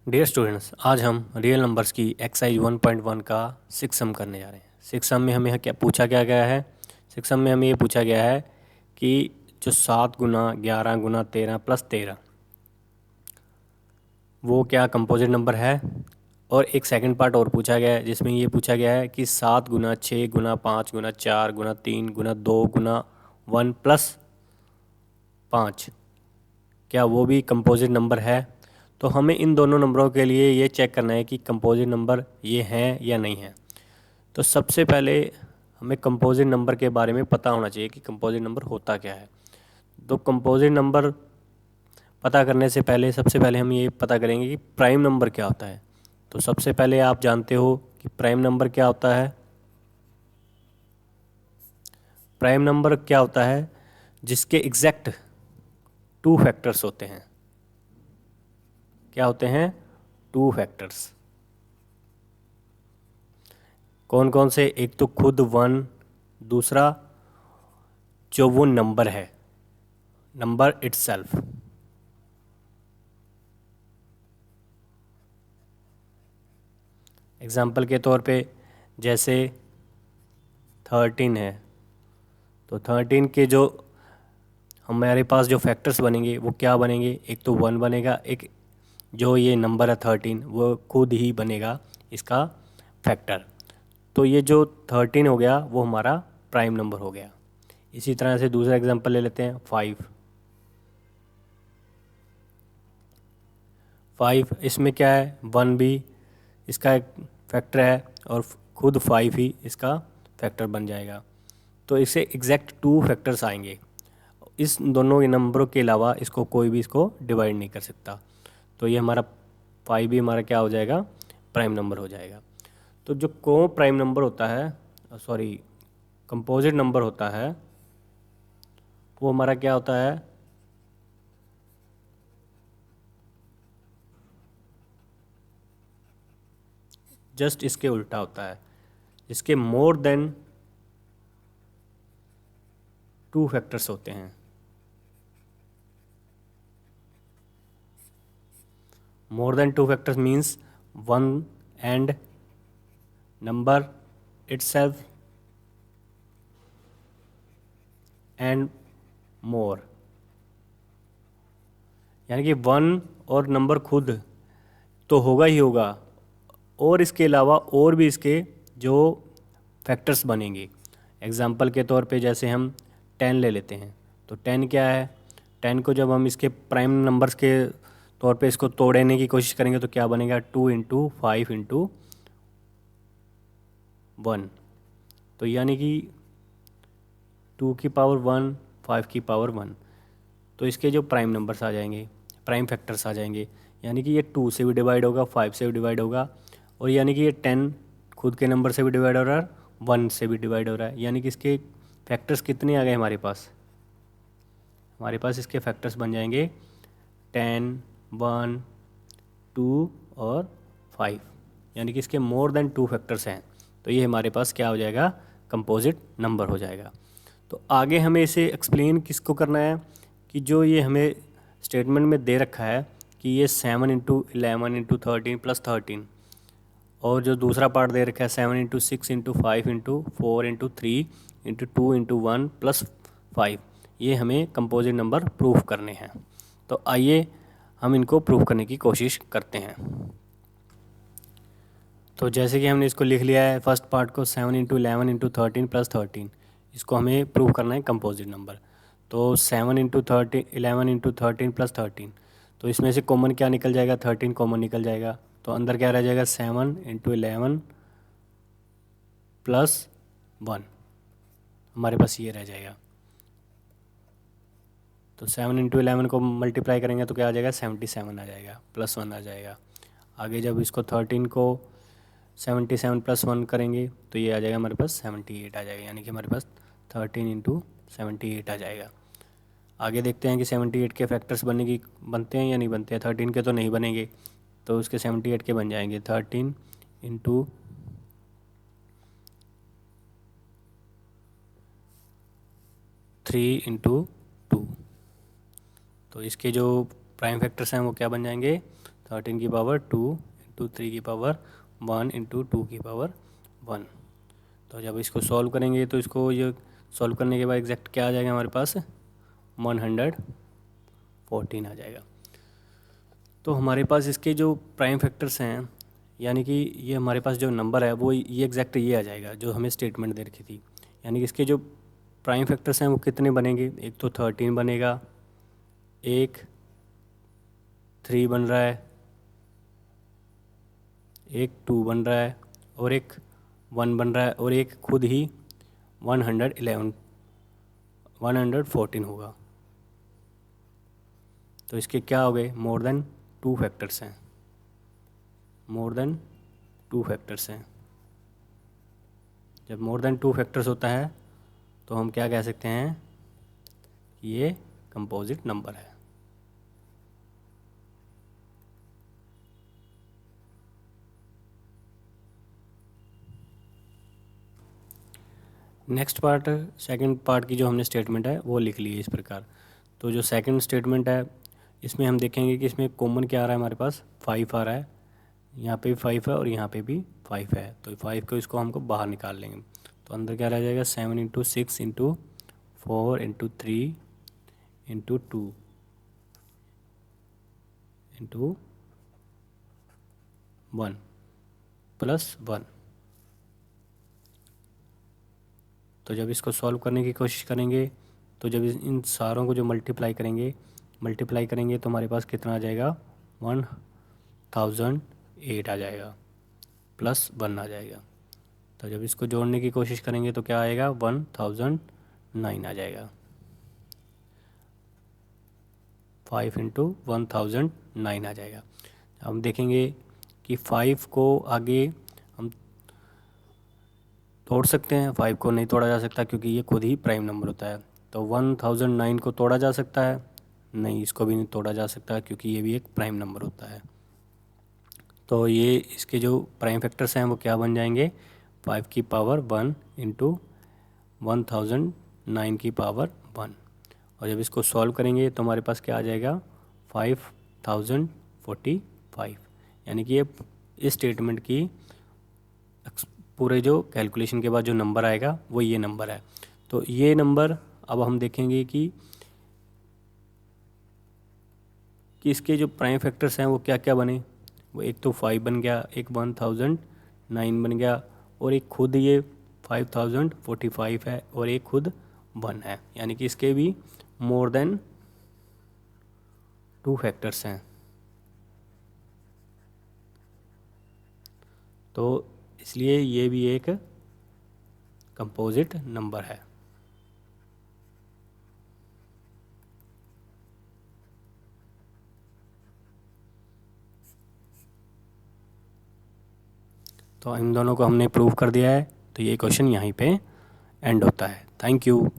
Dear students, आज हम real numbers की एक्सरसाइज 1.1 का सिक्स सम करने जा रहे हैं। सिक्स सम में हमें क्या पूछा क्या गया है? सिक्स सम में हमें ये पूछा गया है कि जो 7 गुना 11 गुना 13 प्लस 13 वो क्या कंपोजिट नंबर है। और एक सेकंड पार्ट और पूछा गया है जिसमें ये पूछा गया है कि 7 गुना 6 गुना 5 गुना 4 गुना 3 गुना 2 गुना 1 प्लस 5 क्या वो भी कंपोजिट नंबर है। तो हमें इन दोनों नंबरों के लिए ये चेक करना है कि कंपोजिट नंबर ये हैं या नहीं हैं। तो सबसे पहले हमें कंपोजिट नंबर के बारे में पता होना चाहिए कि कंपोजिट नंबर होता क्या है। तो कंपोजिट नंबर पता करने से पहले सबसे पहले हम ये पता करेंगे कि प्राइम नंबर क्या होता है। तो सबसे पहले आप जानते हो कि प्राइम नंबर क्या होता है। प्राइम नंबर क्या होता है? जिसके एग्जैक्ट 2 फैक्टर्स होते हैं। क्या होते हैं? 2 फैक्टर्स। कौन कौन से? एक तो खुद 1, दूसरा जो वो नंबर है, नंबर इटसेल्फ। एग्जाम्पल के तौर पे जैसे 13 है, तो 13 के जो हमारे पास जो फैक्टर्स बनेंगे वो क्या बनेंगे? एक तो 1 बनेगा, एक जो ये नंबर है 13 वो खुद ही बनेगा इसका फैक्टर। तो ये जो 13 हो गया वो हमारा प्राइम नंबर हो गया। इसी तरह से दूसरा एग्जांपल ले लेते हैं 5। 5 इसमें क्या है? 1 भी इसका एक फैक्टर है और खुद 5 ही इसका फैक्टर बन जाएगा। तो इसे एग्जैक्ट 2 फैक्टर्स आएंगे। इस दोनों नंबरों के अलावा इसको कोई भी इसको डिवाइड नहीं कर सकता। तो ये हमारा 5 भी हमारा क्या हो जाएगा? प्राइम नंबर हो जाएगा। तो जो को प्राइम नंबर होता है, सॉरी कंपोजिट नंबर होता है, वो हमारा क्या होता है? जस्ट इसके उल्टा होता है। इसके मोर देन 2 फैक्टर्स होते हैं। More than 2 factors means 1 and number itself and more. यानी कि 1 और नंबर खुद तो होगा ही होगा, और इसके अलावा और भी इसके जो फैक्टर्स बनेंगे। एग्जाम्पल के तौर पे जैसे हम 10 ले लेते हैं, तो 10 क्या है? 10 को जब हम इसके प्राइम नंबर्स के तौर पे इसको तोड़ने की कोशिश करेंगे तो क्या बनेगा? 2 इंटू 5 इंटू 1। तो यानी कि 2 की पावर 1, 5 की पावर 1। तो इसके जो प्राइम नंबर्स आ जाएंगे, प्राइम फैक्टर्स आ जाएंगे, यानी कि ये 2 से भी डिवाइड होगा, 5 से भी डिवाइड होगा, और यानी कि ये 10 खुद के नंबर से भी डिवाइड हो रहा है, 1 से भी डिवाइड हो रहा है। यानी कि इसके फैक्टर्स कितने आ गए हमारे पास? हमारे पास इसके फैक्टर्स बन जाएंगे 10, 1, 2 और 5। यानी कि इसके मोर देन 2 फैक्टर्स हैं। तो ये हमारे पास क्या हो जाएगा? कंपोजिट नंबर हो जाएगा। तो आगे हमें इसे एक्सप्लेन किसको करना है कि जो ये हमें स्टेटमेंट में दे रखा है कि ये 7 इंटू 11 इंटू 13 प्लस 13, और जो दूसरा पार्ट दे रखा है 7 into 6 into 5 into 4 into 3 into 2 into 1 plus 5, ये हमें कंपोजिट नंबर प्रूफ करने हैं। तो आइए हम इनको प्रूफ करने की कोशिश करते हैं। तो जैसे कि हमने इसको लिख लिया है फर्स्ट पार्ट को, 7 इंटू 11 इंटू 13 प्लस 13, इसको हमें प्रूव करना है कंपोजिट नंबर। तो 7 इंटू 13 11 इंटू 13 प्लस 13, तो इसमें से कॉमन क्या निकल जाएगा? 13 कॉमन निकल जाएगा। तो अंदर क्या रह जाएगा? 7 इंटू 11 प्लस 1, हमारे पास ये रह जाएगा। तो 7 इंटू 11 को मल्टीप्लाई करेंगे तो क्या आ जाएगा? 77 आ जाएगा, प्लस 1 आ जाएगा। आगे जब इसको 13 को 77 प्लस 1 करेंगे तो ये आ जाएगा हमारे पास 78 आ जाएगा। यानी कि हमारे पास 13 इंटू 78 आ जाएगा। आगे देखते हैं कि 78 के फैक्टर्स बनते हैं या नहीं बनते हैं। 13 के तो नहीं बनेंगे, तो उसके 78 के बन जाएंगे। 13 इंटू 3 इंटू 2, तो इसके जो प्राइम फैक्टर्स हैं वो क्या बन जाएंगे? 13 की पावर 2 इंटू 3 की पावर 1 इंटू 2 की पावर 1। तो जब इसको सॉल्व करेंगे तो इसको ये सॉल्व करने के बाद एग्जैक्ट क्या आ जाएगा हमारे पास, 114 आ जाएगा। तो हमारे पास इसके जो प्राइम फैक्टर्स हैं, यानी कि ये हमारे पास जो नंबर है वो ये एग्जैक्ट ये आ जाएगा जो हमें स्टेटमेंट दे रखी थी। यानी कि इसके जो प्राइम फैक्टर्स हैं वो कितने बनेंगे, एक तो 13 बनेगा, एक 3 बन रहा है, एक 2 बन रहा है और एक 1 बन रहा है और एक खुद ही 114 होगा। तो इसके क्या हो गए, मोर देन 2 फैक्टर्स हैं, मोर देन 2 फैक्टर्स हैं। जब मोर देन 2 फैक्टर्स होता है तो हम क्या कह सकते हैं, ये कंपोजिट नंबर है। नेक्स्ट पार्ट, सेकंड पार्ट की जो हमने स्टेटमेंट है वो लिख ली है इस प्रकार। तो जो सेकंड स्टेटमेंट है इसमें हम देखेंगे कि इसमें कॉमन क्या आ रहा है, हमारे पास 5 आ रहा है, यहाँ पे भी 5 है और यहाँ पे भी 5 है। तो 5 को इसको हमको बाहर निकाल लेंगे। तो अंदर क्या रह जाएगा, 7 into 6 into 4 into 3 into 2 into 1 plus 1। तो जब इसको सॉल्व करने की कोशिश करेंगे तो जब इन सारों को जो मल्टीप्लाई करेंगे तो हमारे पास कितना आ जाएगा, 1008 आ जाएगा प्लस 1 आ जाएगा। तो जब इसको जोड़ने की कोशिश करेंगे तो क्या आएगा, 1009 आ जाएगा। 5 इंटू 1009 आ जाएगा। हम देखेंगे कि 5 को आगे हम तोड़ सकते हैं, 5 को नहीं तोड़ा जा सकता क्योंकि ये खुद ही प्राइम नंबर होता है। तो 1009 को तोड़ा जा सकता है, नहीं इसको भी नहीं तोड़ा जा सकता क्योंकि ये भी एक प्राइम नंबर होता है। तो ये इसके जो प्राइम फैक्टर्स हैं वो क्या बन जाएंगे, 5 की पावर 1 इंटू 1009 की पावर 1। और जब इसको सॉल्व करेंगे तो हमारे पास क्या आ जाएगा, 5045। यानी कि ये इस स्टेटमेंट की पूरे जो कैलकुलेशन के बाद जो नंबर आएगा वो ये नंबर है। तो ये नंबर अब हम देखेंगे कि इसके जो प्राइम फैक्टर्स हैं वो क्या क्या बने। वो एक तो 5 बन गया, एक 1009 बन गया और एक खुद ये 5045 है और एक खुद 1 है। यानी कि इसके भी मोर देन 2 फैक्टर्स हैं। तो इसलिए ये भी एक कंपोजिट नंबर है। तो इन दोनों को हमने प्रूव कर दिया है। तो ये क्वेश्चन यहीं पे एंड होता है। Thank you.